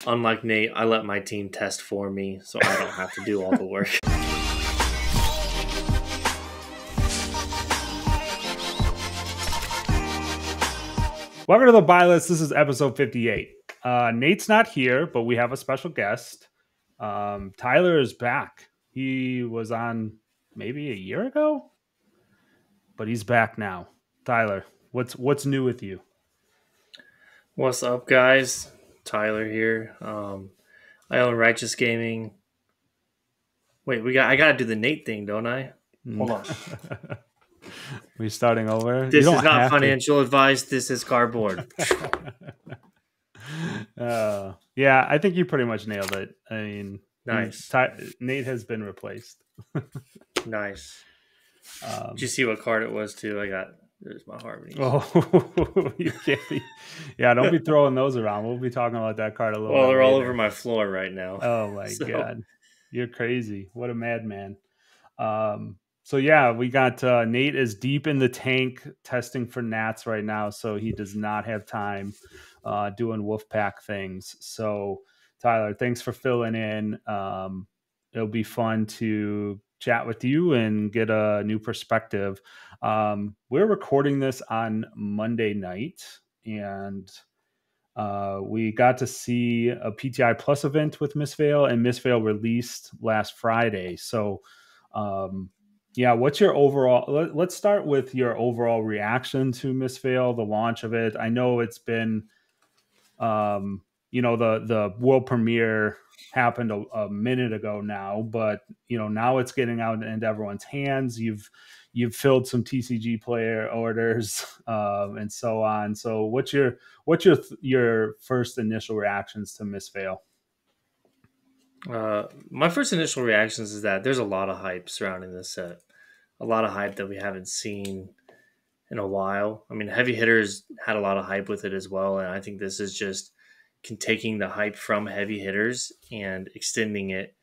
Unlike Nate, I let my team test for me, so I don't have to do all the work. Welcome to the Buylist. This is episode 58. Nate's not here, but we have a special guest. Tyler is back. He was on maybe a year ago, but he's back now. Tyler, what's new with you? What's up, guys? Tyler here. I own Righteous Gaming. Wait, I gotta do the Nate thing, don't I? Hold on. We starting over? This is not financial advice. This is cardboard. Yeah, I think you pretty much nailed it. I mean, nice. Nate has been replaced. Nice. Did you see what card it was too? There's my harmony. Oh, you can't be. Yeah, don't be throwing those around. We'll be talking about that card a little. Well, they're all over my floor right now. Oh my God, you're crazy! What a madman. So yeah, we got Nate is deep in the tank testing for gnats right now, so he does not have time doing Wolfpack things. So Tyler, thanks for filling in. It'll be fun to chat with you and get a new perspective. We're recording this on Monday night, and we got to see a PTI Plus event with Mistveil, and Mistveil released last Friday. So yeah, what's your overall? Let's start with your overall reaction to Mistveil, the launch of it. I know it's been, the world premiere happened a minute ago now, but now it's getting out into everyone's hands. You've filled some TCG player orders and so on. So what's your first initial reactions to Mistveil? My first initial reactions is that there's a lot of hype surrounding this set. A lot of hype that we haven't seen in a while. I mean, Heavy Hitters had a lot of hype with it as well, and I think this is just taking the hype from Heavy Hitters and extending it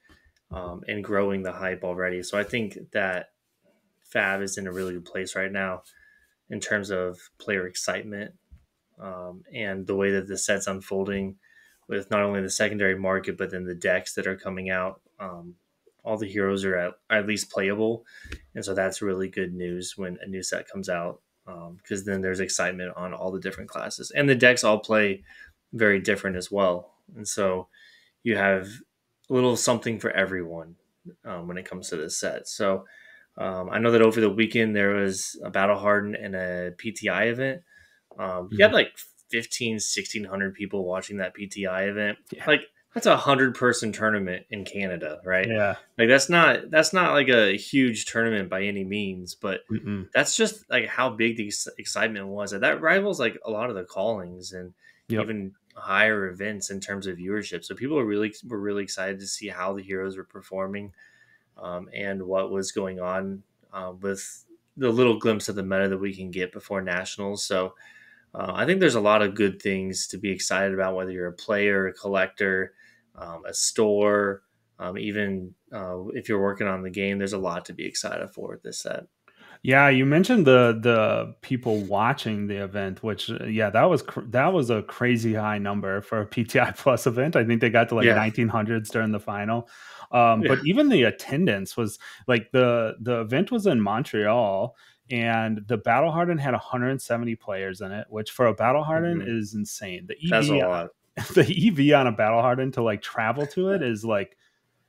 and growing the hype already. So I think that FAB is in a really good place right now in terms of player excitement and the way that the set's unfolding with not only the secondary market, but then the decks that are coming out. All the heroes are at least playable. And so that's really good news when a new set comes out because then there's excitement on all the different classes. And the decks all play very different as well. And so you have a little something for everyone when it comes to this set. So I know that over the weekend there was a Battle Hardened and a PTI event. You had like 1,600 people watching that PTI event. Yeah. Like that's 100-person tournament in Canada, right? Yeah. Like that's not like a huge tournament by any means, but that's just like how big the excitement was. That rivals like a lot of the callings and even higher events in terms of viewership. So people were really excited to see how the heroes were performing and what was going on with the little glimpse of the meta that we can get before nationals. So I think there's a lot of good things to be excited about, whether you're a player, a collector, a store, even if you're working on the game. There's a lot to be excited for with this set. Yeah, you mentioned the people watching the event, which that was a crazy high number for a PTI Plus event. I think they got to like 1900s during the final. But even the attendance was like the event was in Montreal. And the Battle Hardened had 170 players in it, which for a Battle Hardened is insane. That's a lot. The EV on a Battle Hardened to like travel to it is like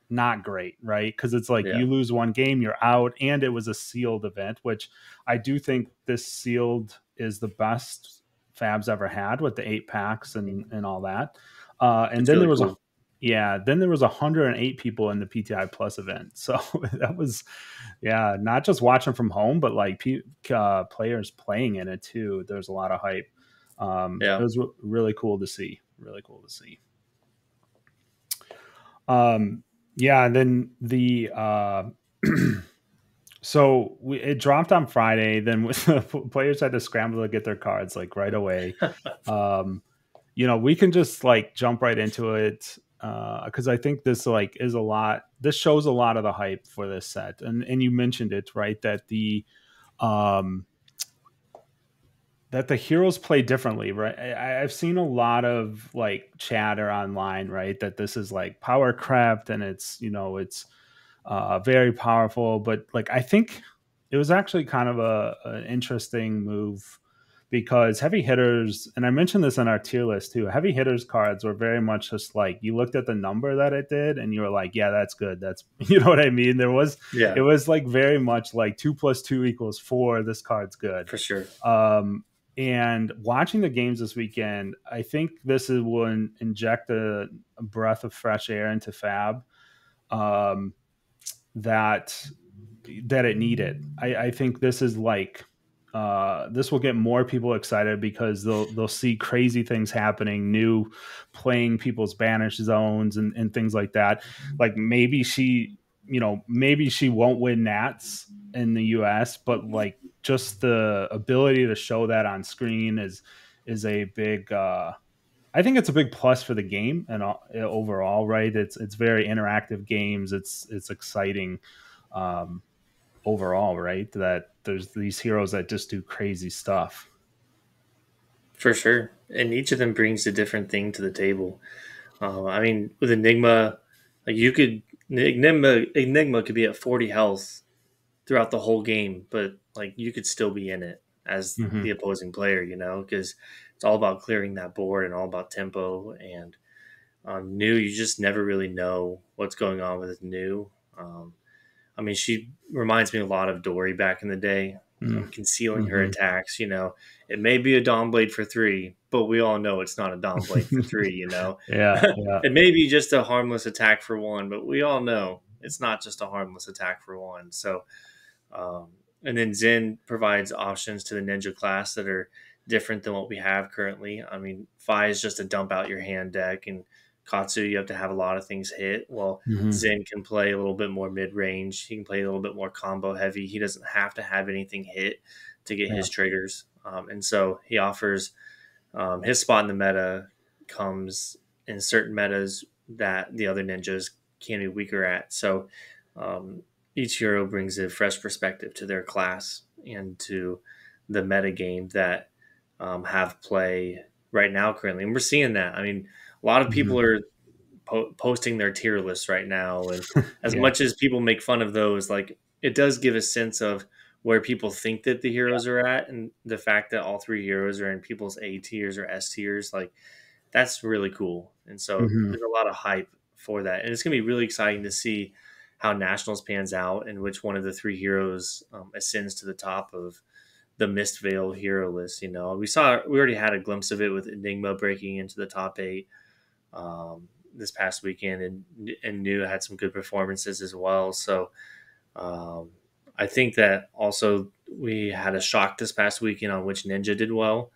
not great, right? Because it's like you lose one game, you're out, and it was a sealed event, which I do think this sealed is the best FAB's ever had with the 8 packs and all that. And then really then there was 108 people in the PTI Plus event. So that was, not just watching from home, but like players playing in it too. There's a lot of hype. It was really cool to see. Really cool to see. And then the so it dropped on Friday. Then players had to scramble to get their cards like right away. We can just like jump right into it. Because I think this like is a lot. This shows a lot of the hype for this set, and you mentioned it right that the that the heroes play differently, right? I've seen a lot of like chatter online, right? That this is like power craft and it's, it's very powerful. But like, I think it was actually kind of an interesting move because heavy hitters, and I mentioned this in our tier list too, heavy hitters cards were very much just like you looked at the number that it did and you were like, yeah, that's good. That's, you know what I mean? It Yeah, was like very much like 2 + 2 = 4. This card's good. for sure. Um, and watching the games this weekend, I think will inject a breath of fresh air into FAB. Um, that it needed. I think this is like this will get more people excited because they'll see crazy things happening, new playing people's banished zones and things like that. Like maybe she won't win Nats in the US, but like just the ability to show that on screen is a big I think it's a big plus for the game and overall, right? It's very interactive games. It's exciting overall, right? That there's these heroes that just do crazy stuff. For sure. And each of them brings a different thing to the table. I mean, with Enigma, like Enigma could be at 40 health throughout the whole game, but like you could still be in it as the Mm-hmm. opposing player, because it's all about clearing that board and all about tempo. And new, you just never really know what's going on with new. I mean, she reminds me a lot of Dory back in the day, concealing her Mm-hmm. attacks. It may be a Dawn Blade for 3, but we all know it's not a Dawn Blade for 3. Yeah, yeah. It may be just a harmless attack for 1, but we all know it's not just a harmless attack for 1. So, um, and then Zen provides options to the ninja class that are different than what we have currently. I mean, Fi is just a dump out your hand deck, and Katsu, you have to have a lot of things hit. Well, Mm-hmm. Zen can play a little bit more mid range. He can play a little bit more combo heavy. He doesn't have to have anything hit to get Yeah. his triggers. And so he offers his spot in the meta comes in certain metas that the other ninjas can be weaker at. So um, each hero brings a fresh perspective to their class and to the meta game that have play right now currently. And we're seeing that. I mean, a lot of Mm-hmm. people are posting their tier lists right now, and as Yeah. much as people make fun of those, like it does give a sense of where people think that the heroes are at, and the fact that all 3 heroes are in people's A tiers or S tiers, like that's really cool. And so Mm-hmm. there's a lot of hype for that, and it's gonna be really exciting to see how nationals pans out and which one of the 3 heroes ascends to the top of the Mistveil hero list. We already had a glimpse of it with Enigma breaking into the top 8 this past weekend, and New had some good performances as well. So um, I think that also we had a shock this past weekend on which ninja did well.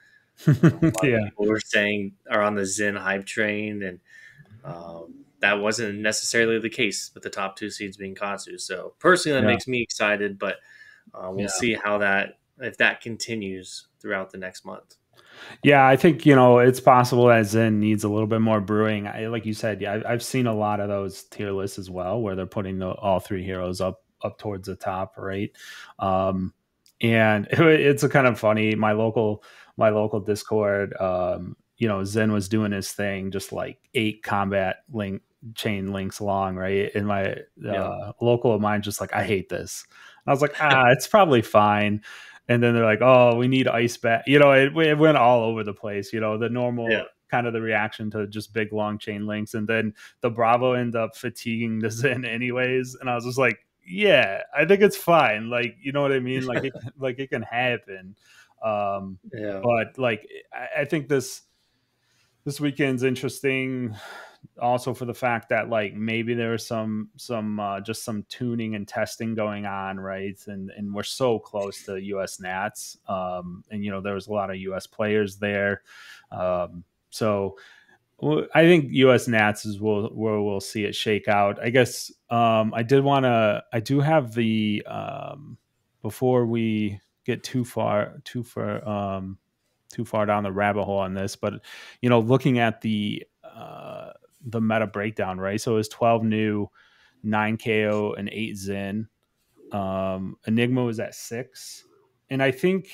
A lot of Yeah. people were saying are on the Zen hype train, and that wasn't necessarily the case with the top 2 seeds being Katsu. So personally, that Yeah. makes me excited, but we'll Yeah. see if that continues throughout the next month. Yeah, I think it's possible that Zen needs a little bit more brewing. Like you said, yeah, I've seen a lot of those tier lists as well, where they're putting all 3 heroes up towards the top, right? Um, and it's a kind of funny. My local Discord, Zen was doing his thing, just like 8 combat link chain links long, right? And my Yeah, local of mine just like, I hate this. And I was like, it's probably fine. And then they're like, "Oh, we need ice bat." It went all over the place. The yeah, normal kind of the reaction to just big long chain links, and then the Bravo ended up fatiguing the Zen anyways. And I was just like, "Yeah, I think it's fine." Like, you know what I mean? Like it can happen. Um, yeah. but like, I think this weekend's interesting also for the fact that like maybe there's some just some tuning and testing going on, right? And we're so close to US Nats, and there was a lot of US players there, so I think US Nats is where we'll see it shake out, I guess. I do have the before we get too far down the rabbit hole on this, but looking at the meta breakdown, right? So it was 12 new, 9 KO, and 8 Zen. Enigma was at 6, and I think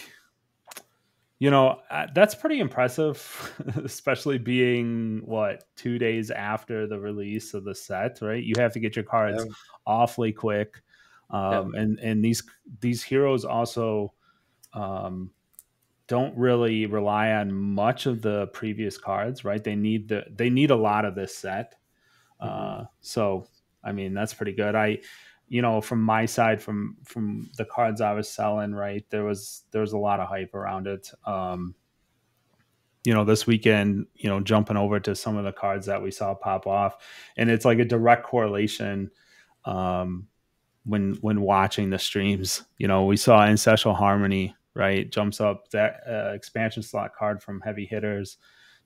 That's pretty impressive, especially being what 2 days after the release of the set, right? You have to get your cards Yeah. awfully quick, Yep. and these heroes also um, don't really rely on much of the previous cards, right? They need a lot of this set. Hmm. So I mean that's pretty good. From my side, from the cards I was selling, right, there was a lot of hype around it. This weekend, jumping over to some of the cards that we saw pop off, and it's like a direct correlation. Um, when watching the streams, we saw Ancestral Harmony, right, jumps up that expansion slot card from Heavy Hitters,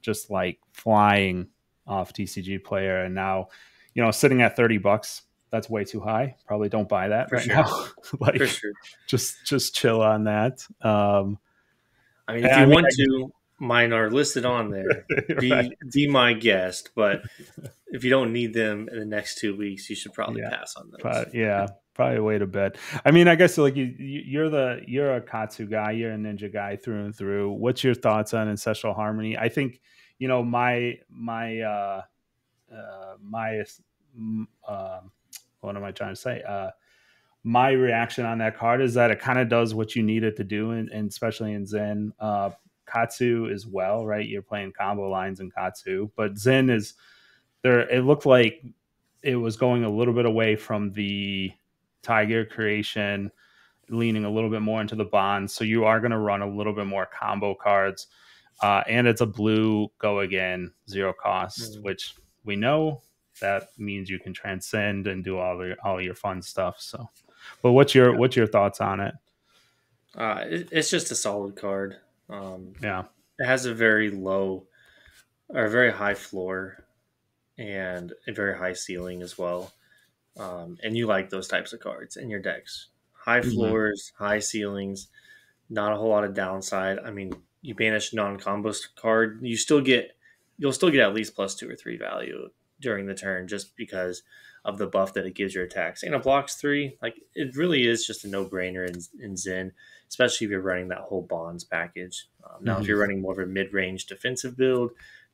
just like flying off TCG Player, and now, sitting at $30. That's way too high. Probably don't buy that For right sure. now. For Like, sure. just chill on that. I mean, if I you mean, want to, mine are listed on there. right. Be my guest, but if you don't need them in the next 2 weeks, you should probably Yeah. pass on those. Yeah, probably wait a bit. I mean, I guess like you're a Katsu guy, you're a Ninja guy through and through. What's your thoughts on Ancestral Harmony? I think my what am I trying to say? My reaction on that card is that it kind of does what you need it to do, and especially in Zen. Katsu as well, right? You're playing combo lines in Katsu, but Zen is there. It looked like it was going a little bit away from the Tiger creation, leaning a little bit more into the bonds. So you are going to run a little bit more combo cards. And it's a blue go again, zero cost, Mm. which we know that means you can transcend and do all your fun stuff. So, but what's your thoughts on it? It's just a solid card. Um, Yeah. it has a very low or a very high floor and a very high ceiling as well. And you like those types of cards in your decks. High Mhm. floors, high ceilings, not a whole lot of downside. I mean, you banish a non-combo card, you'll still get at least +2 or 3 value during the turn just because of the buff that it gives your attacks. And it blocks 3. Like it really is just a no-brainer in Zen, especially if you're running that whole bonds package. Now, if Mhm. you're running more of a mid-range defensive build,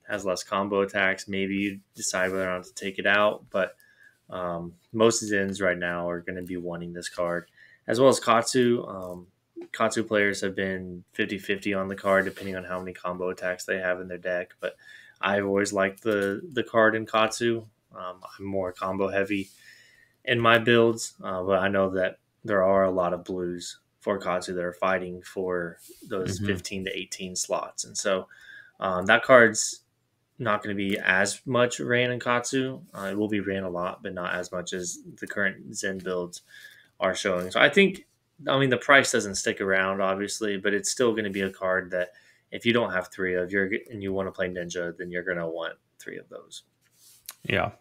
has less combo attacks, maybe you decide whether or not to take it out. But most Zens right now are going to be wanting this card, as well as Katsu. Katsu players have been 50-50 on the card, depending on how many combo attacks they have in their deck. But I've always liked the card in Katsu. I'm more combo heavy in my builds, but I know that there are a lot of blues for Katsu that are fighting for those Mhm. 15 to 18 slots. And so that card's not going to be as much ran in Katsu. It will be ran a lot, but not as much as the current Zen builds are showing. So I mean, the price doesn't stick around, obviously, but it's still going to be a card that if you don't have three of your and you want to play Ninja, then you're going to want three of those. Yeah.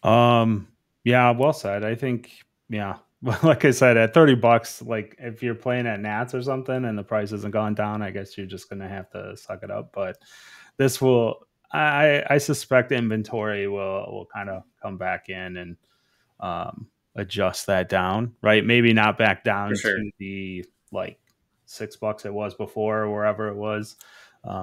Um, yeah, well said. I think, yeah, like I said, at $30, like if you're playing at Nats or something and the price hasn't gone down, I guess you're just gonna have to suck it up. But this will, I suspect inventory will kind of come back in and adjust that down, right? Maybe not back For down sure. to the like $6 it was before or wherever it was.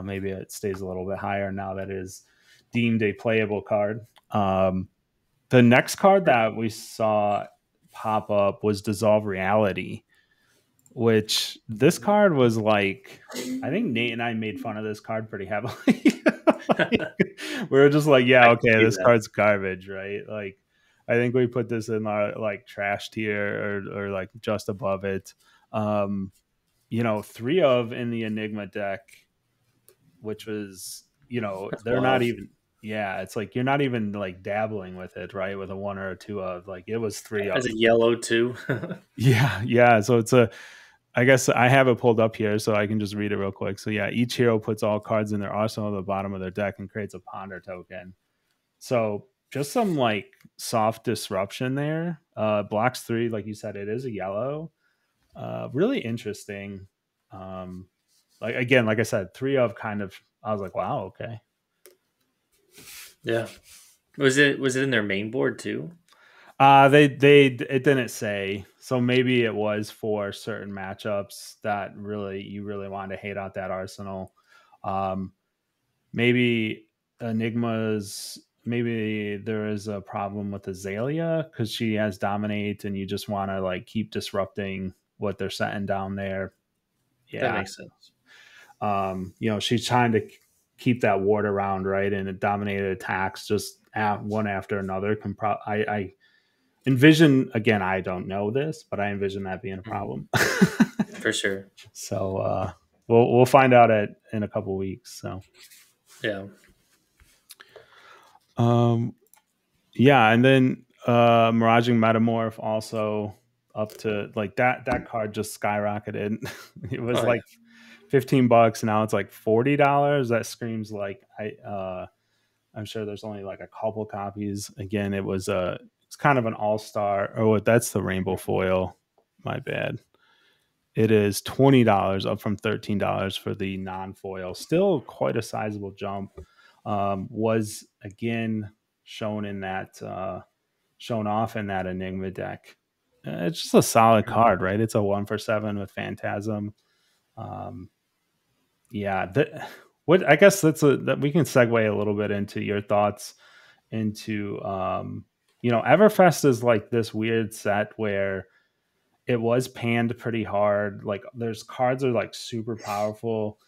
Maybe it stays a little bit higher now that it is deemed a playable card. The next card that we saw pop up was Dissolve Reality, which this card was like, I think Nate and I made fun of this card pretty heavily. Like, we were just like, yeah, I can okay, see this that. card's garbage, right? Like, I think we put this in our like trash tier or like just above it. Um, three of in the Enigma deck, which was, That's they're not wild. even, yeah, it's like you're not even like dabbling with it, right? With a one or a two of, like it was three As of. a yellow too. Yeah, yeah. So I guess I have it pulled up here so I can just read it real quick. So yeah, each hero puts all cards in their arsenal at the bottom of their deck and creates a ponder token. So just some like soft disruption there. Blocks 3, like you said, it is a yellow. Really interesting. Um, like again, like I said, three of kind of. I was like, wow, okay. Yeah. Was it in their main board too? They it didn't say. So maybe it was for certain matchups that you really wanted to hate out that arsenal. Um, maybe Enigma's maybe there is a problem with Azalea because she has dominate, and you just want to like keep disrupting what they're setting down there. That Yeah, makes sense. she's trying to keep that ward around, right? And dominated attacks just one after another I envision, again, I don't know this, but I envision that being a Mhm. problem. For sure. So we'll find out in a couple weeks. So Yeah. um yeah, and then Miraging Metamorph also up to like that card just skyrocketed. It was Oh yeah. like $15, now it's like $40. That screams like I'm sure there's only like a couple copies. Again, it's kind of an all-star. Oh, that's the rainbow foil. My bad. It is $20 up from $13 for the non-foil. Still quite a sizable jump. Was again shown in that shown off in that Enigma deck. It's just a solid Mhm. card, right? It's a 1 for 7 with Phantasm. Um, yeah, what I guess that we can segue a little bit into your thoughts into Everfest is like this weird set where it was panned pretty hard. Like there's cards are like super powerful,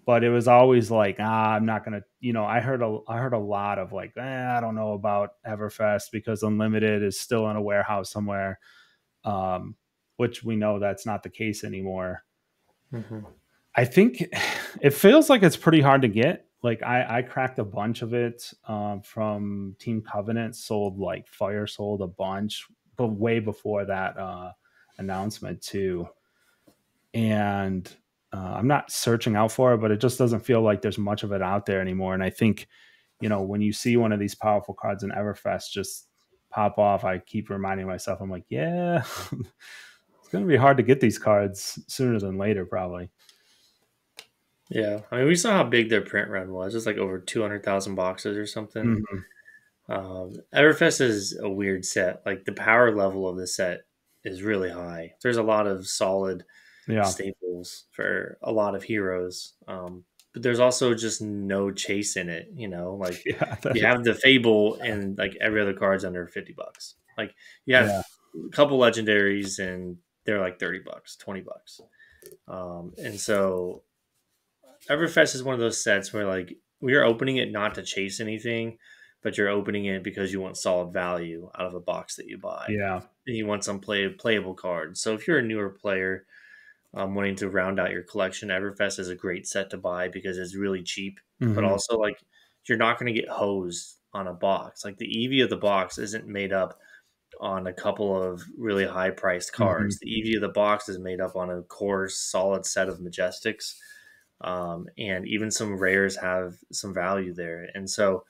but it was always like, I'm not gonna. I heard a lot of like, I don't know about Everfest because Unlimited is still in a warehouse somewhere, um, which we know that's not the case anymore. Mhm. I think it feels like it's pretty hard to get. Like I cracked a bunch of it from Team Covenant. Fire sold a bunch, but way before that announcement too. And I'm not searching out for it, but it just doesn't feel like there's much of it out there anymore. And I think when you see one of these powerful cards in Everfest just pop off, I keep reminding myself, I'm like, yeah, it's going to be hard to get these cards sooner than later, probably. Yeah. I mean, we saw how big their print run was. It's like over 200,000 boxes or something. Mm-hmm. Everfest is a weird set. Like the power level of the set is really high. There's a lot of solid Yeah. staples for a lot of heroes. But there's also just no chase in it. Like Yeah. you have the Fable and like every other card's under $50. Like you have Yeah. a couple legendaries and they're like $30, $20. And so Everfest is one of those sets where like we are opening it not to chase anything, but you're opening it because you want solid value out of a box that you buy. Yeah. And you want some playable cards. So if you're a newer player wanting to round out your collection, Everfest is a great set to buy because it's really cheap, but Mm-hmm. also like you're not going to get hosed on a box. Like the EV of the box isn't made up on a couple of really high priced Mm-hmm. cards. The EV of the box is made up on a core solid set of Majestics, and even some rares have some value there. And so,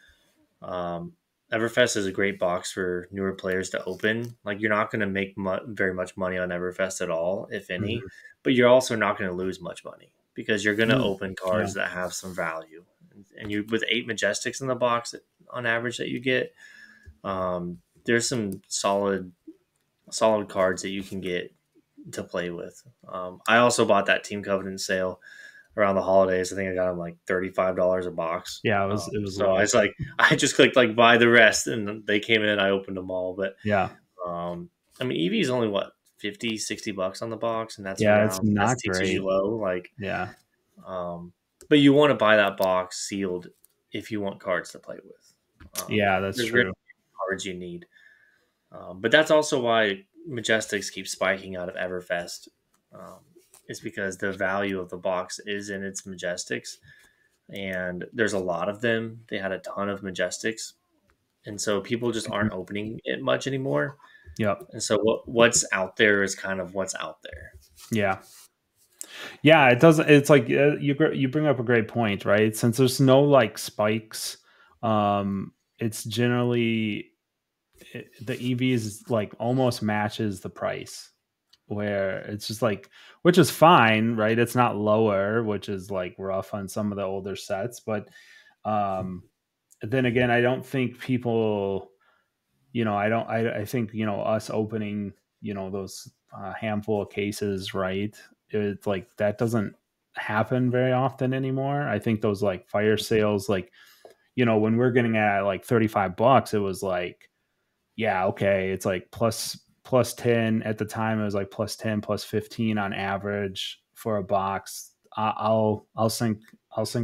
um, Everfest is a great box for newer players to open. Like you're not going to make very much money on Everfest at all, if any, but you're also not going to lose much money because you're going to Mm-hmm. open Yeah. cards that have some value. And you with 8 Majestics in the box on average that you get, there's some solid cards that you can get to play with. I also bought that Team Covenant sale around the holidays. I think I got them like $35 a box. Yeah. It was So I low. was like, I just clicked like buy the rest, and they came in. I opened them all, but Yeah. I mean, EV is only what 50, $60 on the box, and that's Yeah. It's around that not teaches you great. low. Like, Yeah. um, but you want to buy that box sealed if you want cards to play with. Yeah. That's There's very true. few cards you need, but that's also why Majestics keep spiking out of Everfest. Um, is because the value of the box is in its Majestics, and there's a lot of them. They had a ton of Majestics, and so people just Mhm. aren't opening it much anymore. Yep. And so what's out there is kind of what's out there. Yeah. Yeah. It doesn't. It's like you bring up a great point, right? Since there's no like spikes, it's generally the EV is like almost matches the price, where it's just like, which is fine, right? It's not lower, which is like rough on some of the older sets, but um then again, I don't think people, I think, us opening, those a handful of cases, right? It's like that doesn't happen very often anymore. I think those like fire sales, like, when we're getting at like $35, it was like, yeah, okay, it's like plus 10 at the time. It was like plus 10, plus 15 on average for a box. I'll sink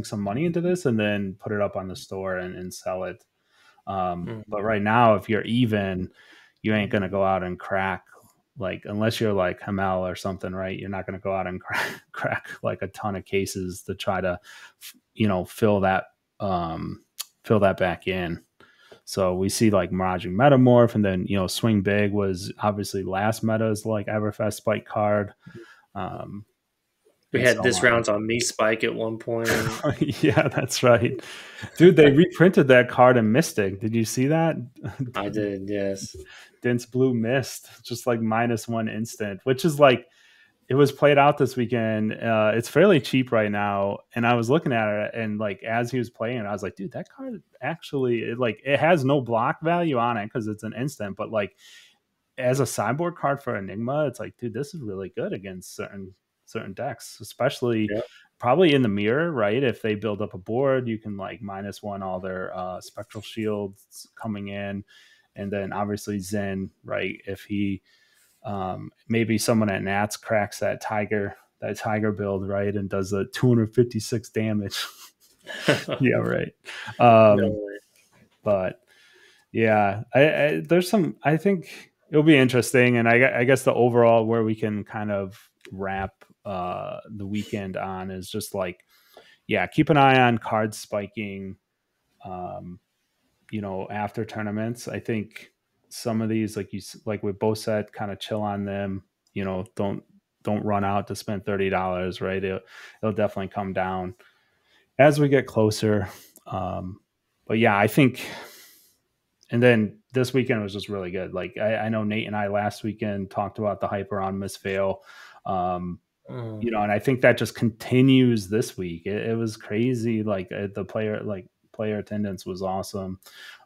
some money into this and then put it up on the store and sell it. But right now, if you're even, you ain't gonna go out and crack, like, unless you're like Hamel or something, right? You're not gonna go out and crack like a ton of cases to try to, um, fill that back in. So we see like Miraging Metamorph, and then Swing Big was obviously last meta's like Everfest spike card, um, We and so had this on. rounds on me spike at one point. Yeah, that's right, dude. They reprinted that card in Mystic. Did you see that? I did, yes. Dense Blue Mist, just like -1 instant, which is like, it was played out this weekend. It's fairly cheap right now, and I was looking at it, and like as he was playing, I was like, dude, that card actually, it has no block value on it because it's an instant, but like as a sideboard card for Enigma, it's like, dude, this is really good against certain decks, especially Yeah. probably in the mirror, right? If they build up a board, you can like -1 all their spectral shields coming in, and then obviously Zen, right? If he maybe someone at Nats cracks that tiger build, right, and does the 256 damage. Yeah, right. No Um, way. but yeah, there's some. I think it'll be interesting, and I guess the overall where we can kind of wrap the weekend on is just like, yeah, keep an eye on cards spiking. Um, after tournaments, I think some of these, like we both said, kind of chill on them. Don't run out to spend $30, right? It'll definitely come down as we get closer. But yeah, I think, and then this weekend was just really good. Like I know Nate and I last weekend talked about the hype around Mistveil. And I think that just continues this week. It was crazy. Like the player attendance was awesome.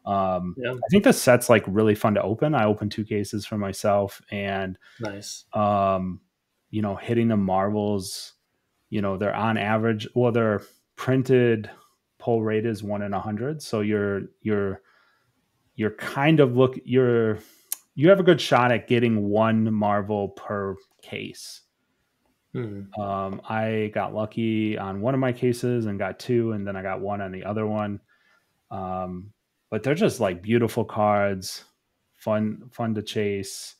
Yeah, I think the set's like really fun to open. I opened 2 cases for myself, and nice. hitting the marbles. They're on average. Well, their printed pull rate is 1 in 100. So you're kind of you have a good shot at getting 1 marvel per case. I got lucky on one of my cases and got 2, and then I got 1 on the other one. But they're just like beautiful cards, fun to chase.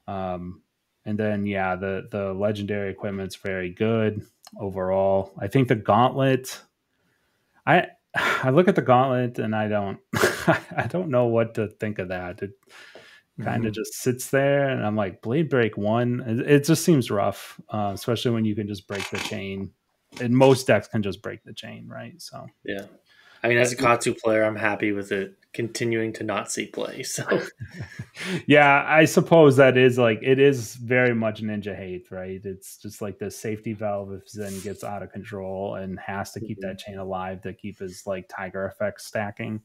And then yeah, the legendary equipment's very good overall. I think the gauntlet, I look at the gauntlet and I don't I don't know what to think of that. It kind of just sits there, and I'm like, Blade Break 1, it just seems rough, especially when you can just break the chain. And most decks can just break the chain, right? So Yeah. I mean, as a Katsu player, I'm happy with it continuing to not see play. So yeah, I suppose that is like, it is very much ninja hate, right? It's just like the safety valve if Zen gets out of control and has to keep that chain alive to keep his like tiger effect stacking.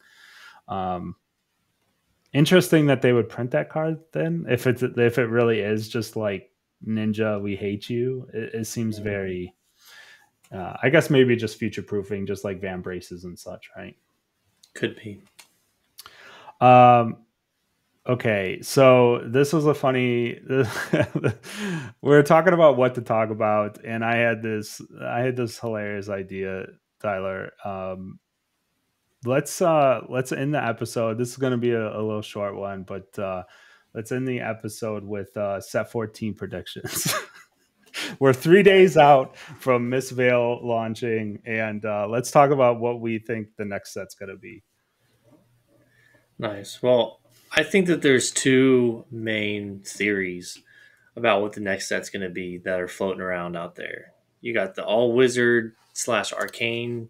Interesting that they would print that card then, if it really is just like ninja, we hate you. It seems very I guess maybe just future proofing, just like Van Braces and such, right? could be. Okay, so this was a funny. We're talking about what to talk about, and I had this hilarious idea, Tyler. Let's end the episode. This is going to be a little short one, but let's end the episode with set 14 predictions. We're 3 days out from Mistveil launching, and let's talk about what we think the next set's going to be. Nice. Well, I think that there's 2 main theories about what the next set's going to be that are floating around out there. You got the all wizard / arcane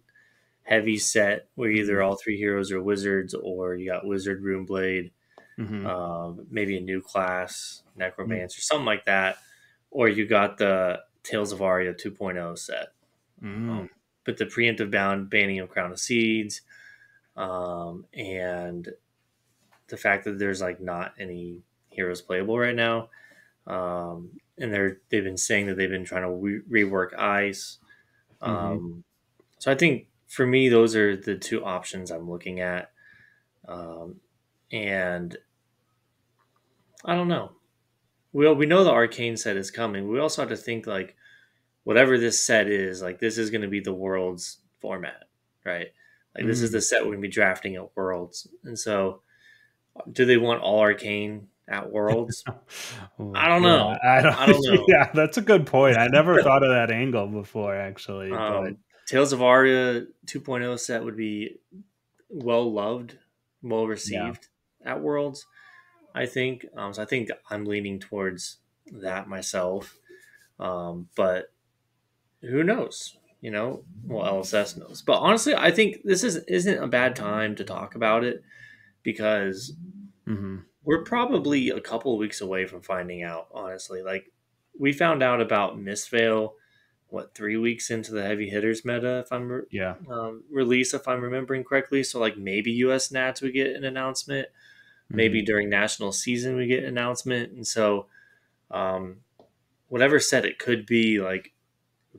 heavy set where either all 3 heroes are wizards, or you got wizard runeblade, maybe a new class, necromancer, something like that, or you got the Tales of Aria 2.0 set. But the preemptive banning of Crown of Seeds, and the fact that there's like not any heroes playable right now, and they've been saying that they've been trying to rework ice. Mm-hmm. So I think for me, those are the two options I'm looking at. Um, and I don't know. We know the arcane set is coming. We also have to think like whatever this set is, like this is going to be the world's format, right? Like this is Mm-hmm. the set we're going to be drafting at Worlds, and so do they want all arcane at Worlds? I don't Yeah, know. I I don't don't. know. Yeah, that's a good point. I never thought of that angle before, actually. But Tales of Aria 2.0 set would be well loved, well yeah, received at Worlds. I think. So I think I'm leaning towards that myself. But who knows? You know, well, LSS knows. But honestly, I think this isn't a bad time to talk about it because hmm we're probably a couple of weeks away from finding out. Honestly, like we found out about Mistveil, what 3 weeks into the heavy hitters meta, if I'm yeah, release, if I'm remembering correctly. So like maybe US Nats would get an announcement, hmm maybe during national season we get an announcement, and so um, whatever set it could be, like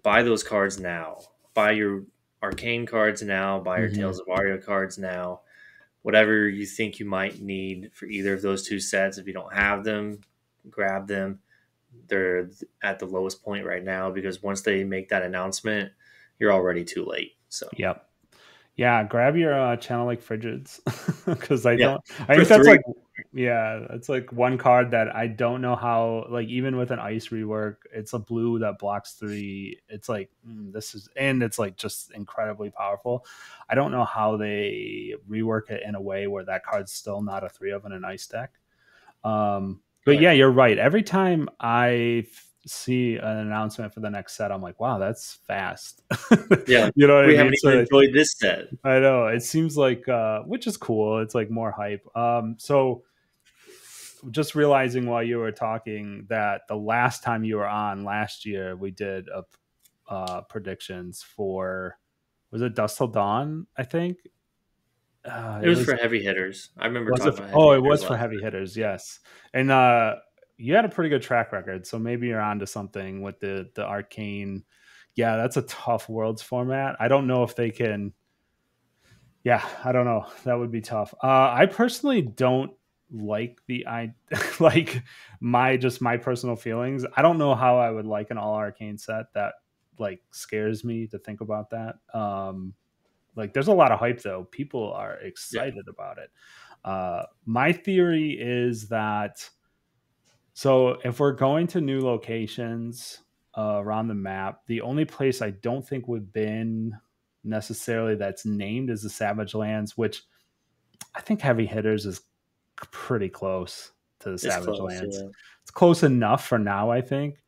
buy those cards now. Buy your arcane cards now. Buy your hmm Tales of Aria cards now. Whatever you think you might need for either of those two sets. If you don't have them, grab them. They're at the lowest point right now because once they make that announcement, you're already too late. So yep. Yeah, grab your channel like frigids because I yeah, don't. I for think that's three. like, yeah, that's like one card that I don't know how. Like even with an ice rework, it's a blue that blocks 3. It's like this is, and it's like just incredibly powerful. I don't know how they rework it in a way where that card's still not a 3 of in an ice deck. But Right. yeah, you're right. Every time I see an announcement for the next set, I'm like, wow, that's fast. Yeah. You know what I We mean? haven't even So enjoyed this set. I know it seems like, which is cool. It's like more hype. So just realizing while you were talking that the last time you were on last year, we did a predictions for, was it Dust Till Dawn? I think It it was was. for heavy hitters. I remember Was talking it? about heavy Oh, it hitters was for last heavy time. hitters. Yes, and you had a pretty good track record, so maybe you're onto something with the arcane. Yeah, that's a tough worlds format. I don't know if they can. Yeah, I don't know. That would be tough. I personally don't like I like my personal feelings. I don't know how I would like an all arcane set. That like scares me to think about that. Like there's a lot of hype though. People are Yeah. excited about it. My theory is that, so if we're going to new locations around the map, the only place I don't think we've been necessarily that's named is the Savage Lands, which I think heavy hitters is pretty close to the It's Savage close. Lands. Yeah. It's close enough for now, I think.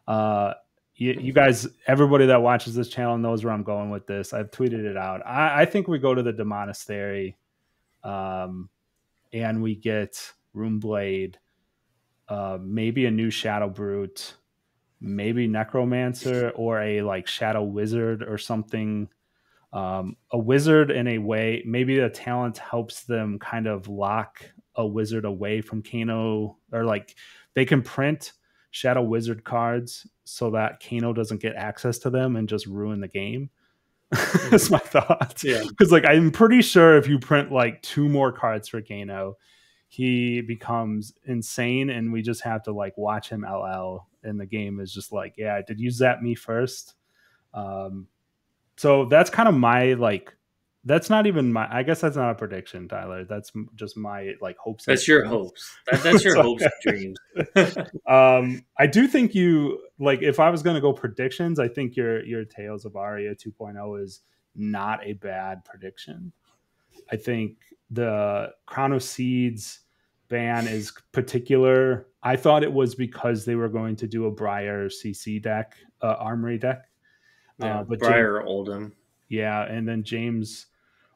Uh, you guys, everybody that watches this channel knows where I'm going with this. I've tweeted it out. I think we go to the Demonastery, um, and we get Runeblade, maybe a new Shadow Brute, maybe Necromancer, or a like Shadow Wizard or something. A wizard in a way, maybe the talent helps them kind of lock a wizard away from Kano, or like they can print Shadow Wizard cards so that Kano doesn't get access to them and just ruin the game. That's Mhm. my thought. Yeah. Because like I'm pretty sure if you print like 2 more cards for Kano, he becomes insane, and we just have to like watch him LL, and the game is just like, yeah, did you zap me first? Um, so that's kind of my like. That's not even my. I guess that's not a prediction, Tyler. That's just my like hopes and That's your dreams. hopes. That's your So, hopes and dreams. I do think you like. If I was going to go predictions, I think your Tales of Aria 2.0 is not a bad prediction. I think the Crown of Seeds ban is particular. I thought it was because they were going to do a Briar CC deck, Armory deck. Yeah. But James, Briar Oldham. yeah, and then James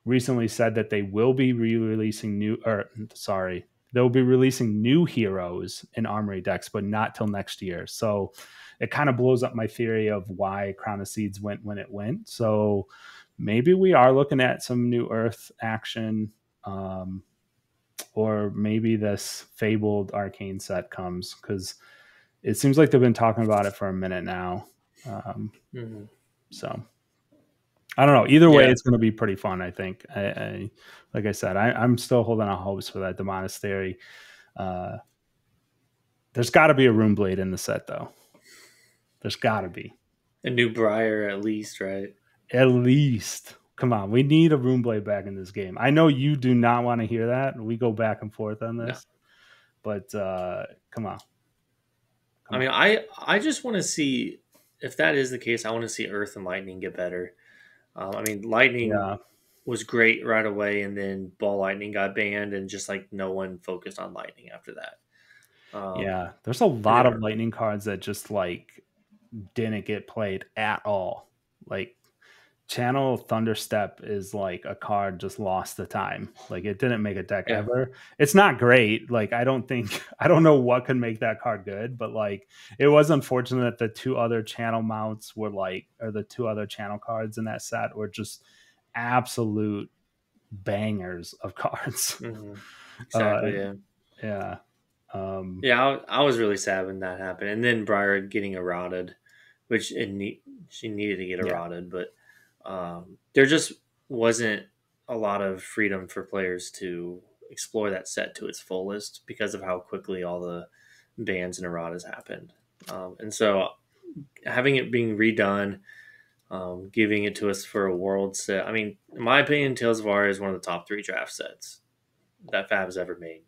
recently said that they will be re-releasing new, or sorry, they'll be releasing new heroes in Armory decks, but not till next year. So it kind of blows up my theory of why Crown of Seeds went when it went. So maybe we are looking at some new Earth action, or maybe this fabled arcane set comes, because it seems like they've been talking about it for a minute now. Um, Mhm. so I don't know. Either way, Yeah, it's going to be pretty fun. I think. Like I said, I'm still holding out hopes for that Demonastery. Uh, there's got to be a Rune Blade in the set, though. There's got to be a new Briar at least, right? at least. Come on, we need a Rune Blade back in this game. I know you do not want to hear that. We go back and forth on No, this, but come on, I come on. mean, I just want to see if that is the case. I want to see Earth and Lightning get better. I mean, Lightning Yeah, was great right away, and then Ball Lightning got banned, and just like no one focused on Lightning after that. yeah. There's a And lot then of Lightning cards that just like didn't get played at all. Like Channel Thunderstep is like a card just lost the time. Like it didn't make a deck yeah, ever. It's not great. Like I don't think I don't know what could make that card good, but like it was unfortunate that the two other channel mounts were like or the two other channel cards in that set were just absolute bangers of cards. hmm Uh exactly, yeah. yeah. Um Yeah, I was really sad when that happened, and then Briar getting eroded, which she needed to get yeah. eroded, but there just wasn't a lot of freedom for players to explore that set to its fullest because of how quickly all the bans and erratas happened, and so having it being redone, giving it to us for a world set. I mean, in my opinion, Tales of Aria is one of the top three draft sets that FAB's ever made.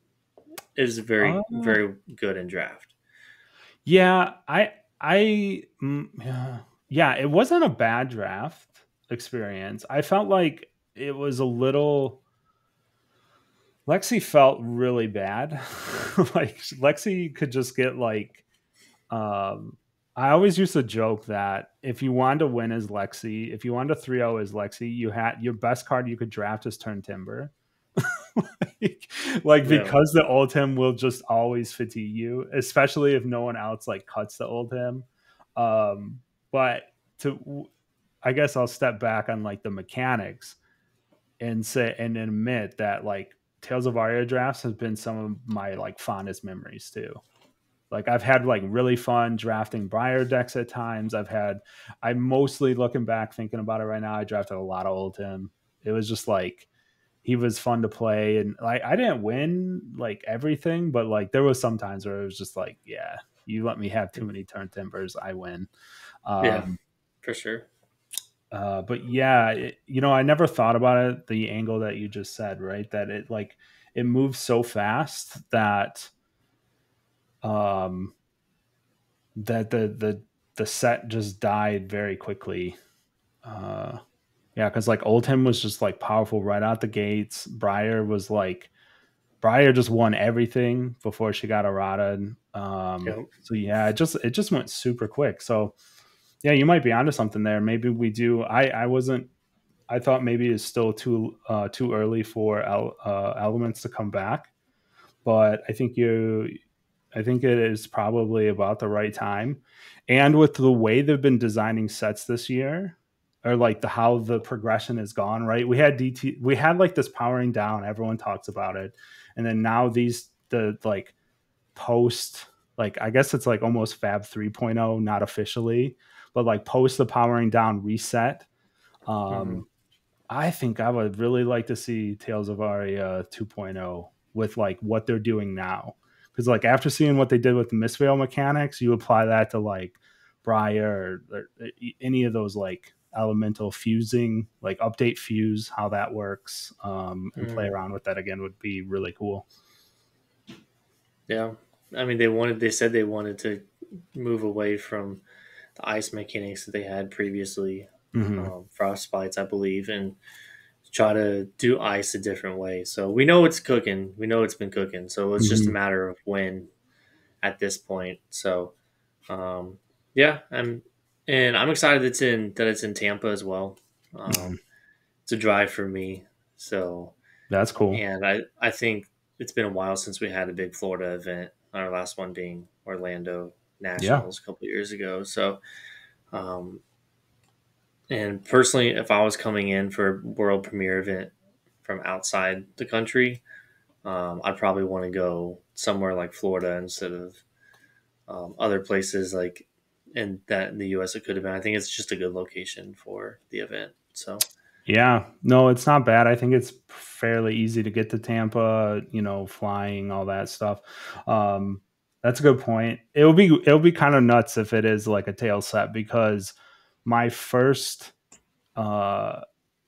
It is very Uh, very good in draft. yeah, yeah, yeah, it wasn't a bad draft experience. I felt like it was a little Lexi felt really bad. Like Lexi could just get like I always used to joke that if you wanted to win as Lexi, if you wanted to 3-0 as Lexi, you had your best card you could draft is Turn Timber. like Yeah. because the old him will just always fatigue you, especially if no one else like cuts the old him. But to I guess I'll step back on like the mechanics and say and admit that like Tales of Aria drafts has been some of my like fondest memories too. Like I've had like really fun drafting Briar decks at times. I'm mostly looking back thinking about it right now. I drafted a lot of old him. It was just like he was fun to play and like I didn't win like everything, but like there was some times where it was just like, yeah, you let me have too many turn timbers, I win. Yeah, Um, for sure. but yeah, I never thought about it the angle that you just said, right? That it like it moves so fast that um that the set just died very quickly. Uh, yeah, because like Oldham was just like powerful right out the gates. Briar just won everything before she got errata. Yeah. So yeah, it just went super quick. So yeah, you might be onto something there. Maybe we do. I wasn't. I thought maybe it's still too early for elements to come back, but I think it is probably about the right time. And with the way they've been designing sets this year, or like how the progression has gone, right? We had like this powering down, everyone talks about it. And then now the like post, like I guess it's like almost Fab 3.0, not officially, but like post the powering down reset. hmm Um, I think I would really like to see Tales of Aria 2.0 with like what they're doing now. Because like after seeing what they did with the Mistveil mechanics, you apply that to like Briar or any of those like elemental fusing, like update fuse, how that works, and play hmm around with that again would be really cool. Yeah. I mean, they said they wanted to move away from the ice mechanics that they had previously, Mm-hmm. frostbites, I believe, and try to do ice a different way. So we know it's cooking. We know it's been cooking. So it's just a Mm-hmm. matter of when at this point. So, um, yeah, I'm excited that it's in Tampa as well. Mm-hmm. It's a drive for me. So, That's cool. and I think it's been a while since we had a big Florida event. Our last one being Orlando Yeah. Nationals a couple years ago. So, um, and personally, if I was coming in for a world premiere event from outside the country, I'd probably want to go somewhere like Florida instead of other places like in the U.S. it could have been. I think it's just a good location for the event. So Yeah, no, it's not bad. I think it's fairly easy to get to Tampa, flying, all that stuff. Um, that's a good point. It'll be kind of nuts if it is like a tail set, because my first uh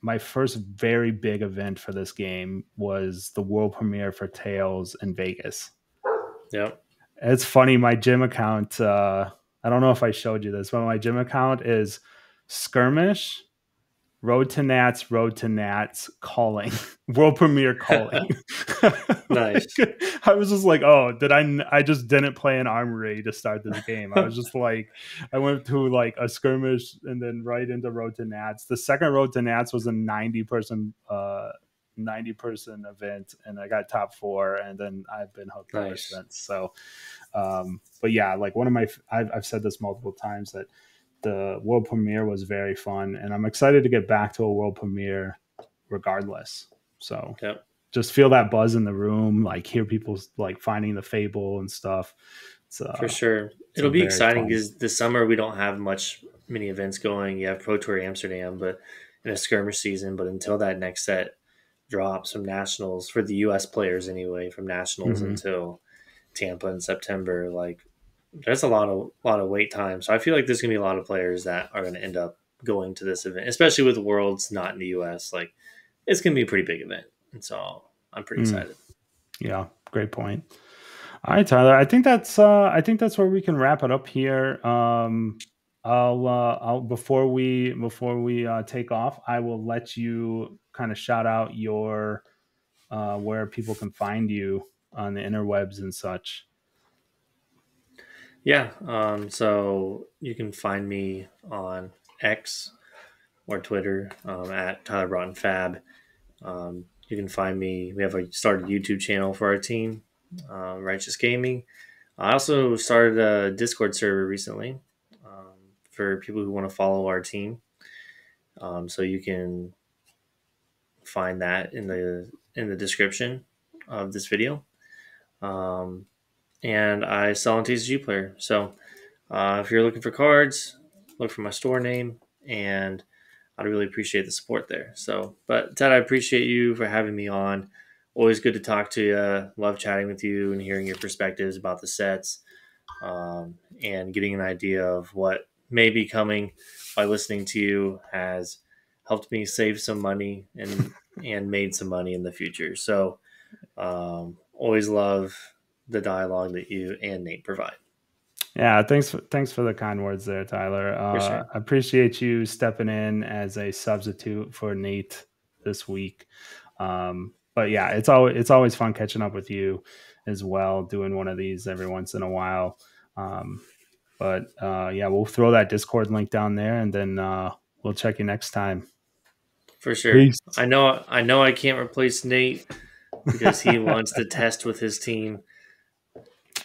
my first very big event for this game was the world premiere for Tails in Vegas. yeah, It's funny, my gym account, I don't know if I showed you this, but my gym account is skirmish, road to Nats, calling, world premiere calling. nice, I was just like, oh, I just didn't play an armory to start this game. I was just like, I went to like a skirmish and then right into road to Nats. The second road to Nats was a 90-person event, and I got top 4, and then I've been hooked ever nice. since. So but yeah, like I've said this multiple times, that the world premiere was very fun, and I'm excited to get back to a world premiere regardless. So Yep. just feel that buzz in the room, like hear people like finding the Fable and stuff. It's For sure. it's a It'll be very exciting fun. because this summer we don't have many events going. You have Pro Tour Amsterdam, but in a skirmish season. But until that next set drops from nationals for the U.S. players anyway, from nationals Mm-hmm. until Tampa in September, like there's a lot of wait time. So I feel like there's gonna be a lot of players that are gonna end up going to this event, especially with Worlds not in the U.S. Like it's gonna be a pretty big event, and so I'm pretty Mm, excited. yeah, great point. All right, Tyler. I think that's where we can wrap it up here. I'll before we take off, I will let you kind of shout out your where people can find you on the interwebs and such. Yeah. So you can find me on X or Twitter at Tyler Broughton Fab. You can find me. We have a started YouTube channel for our team, Righteous Gaming. I also started a Discord server recently for people who want to follow our team. So you can find that in the description of this video. Um, and I sell on TCG Player. So if you're looking for cards, look for my store name, and I'd really appreciate the support there. So, but Ted, I appreciate you for having me on. Always good to talk to you. Love chatting with you and hearing your perspectives about the sets, and getting an idea of what may be coming by listening to you has helped me save some money and made some money in the future. So, always love the dialogue that you and Nate provide. Yeah, thanks for the kind words there, Tyler. For sure. I appreciate you stepping in as a substitute for Nate this week. But yeah, it's always fun catching up with you as well, doing one of these every once in a while. But yeah, we'll throw that Discord link down there, and then we'll check you next time. For sure. Peace. I know I can't replace Nate because he wants to test with his team.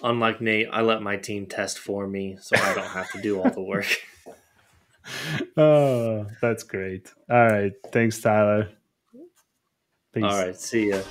Unlike Nate, I let my team test for me so I don't have to do all the work. Oh, that's great. All right. Thanks, Tyler. All Peace. right, see ya.